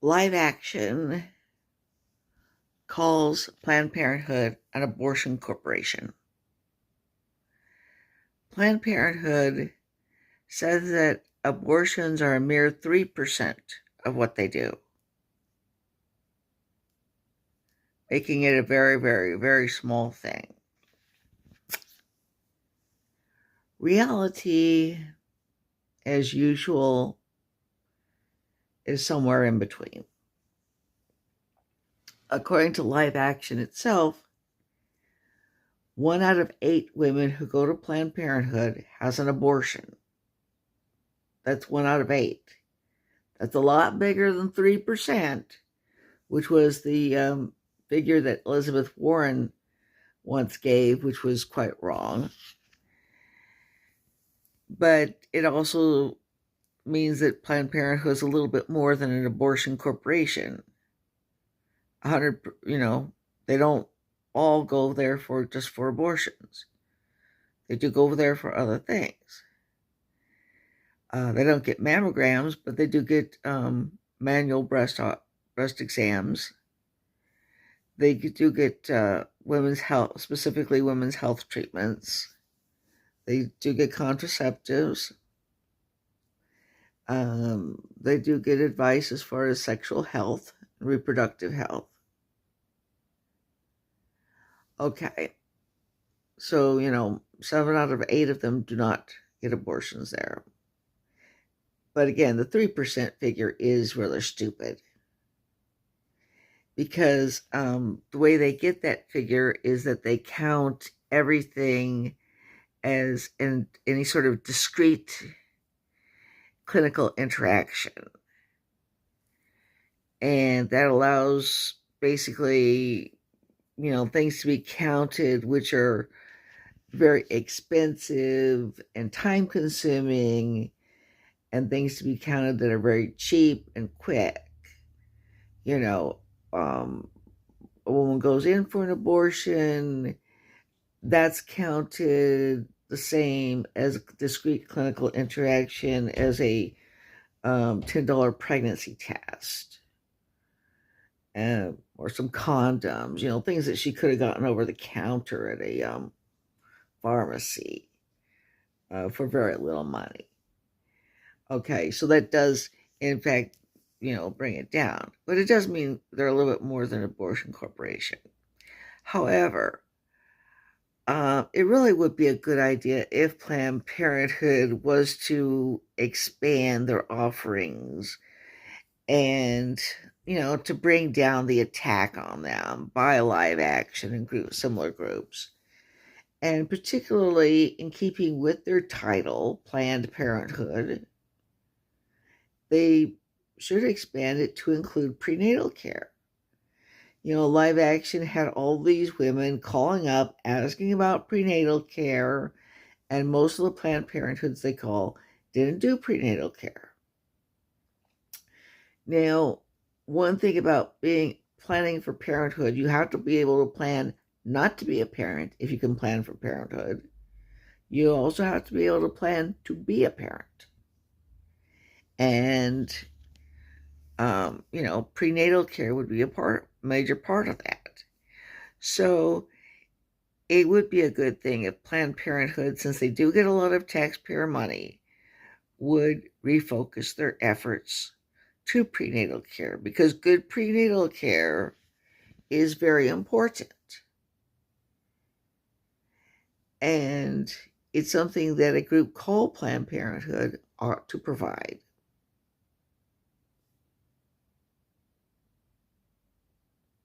Live Action calls Planned Parenthood an abortion corporation. Planned Parenthood says that abortions are a mere 3% of what they do, making it a very, very, very small thing. Reality, as usual, is somewhere in between. According to Live Action itself, 1 out of 8 women who go to Planned Parenthood has an abortion. That's 1 out of 8. That's a lot bigger than 3%, which was the figure that Elizabeth Warren once gave, which was quite wrong. But it also means that Planned Parenthood is a little bit more than an abortion corporation. 100, they don't all go there for just for abortions. They do go over there for other things. They don't get mammograms, but they do get manual breast exams. They do get women's health, specifically women's health treatments. They do get contraceptives. They do get advice as far as sexual health and reproductive health. Okay. So, 7 out of 8 of them do not get abortions there. But again, the 3% figure is rather stupid. Because the way they get that figure is that they count everything as in any sort of discrete clinical interaction. And that allows basically, things to be counted, which are very expensive and time consuming, and things to be counted that are very cheap and quick. A woman goes in for an abortion, that's counted the same as a discrete clinical interaction as a $10 pregnancy test, or some condoms, things that she could have gotten over the counter at a pharmacy for very little money. Okay, so that does, in fact, bring it down. But it does mean they're a little bit more than an abortion corporation. However, it really would be a good idea if Planned Parenthood was to expand their offerings and, to bring down the attack on them by Live Action and similar groups. And particularly in keeping with their title, Planned Parenthood, they should expand it to include prenatal care. Live Action had all these women calling up, asking about prenatal care, and most of the Planned Parenthoods they call didn't do prenatal care. Now, one thing about planning for parenthood, you have to be able to plan not to be a parent if you can plan for parenthood. You also have to be able to plan to be a parent. And, prenatal care would be major part of that. So it would be a good thing if Planned Parenthood, since they do get a lot of taxpayer money, would refocus their efforts to prenatal care, because good prenatal care is very important. And it's something that a group called Planned Parenthood ought to provide.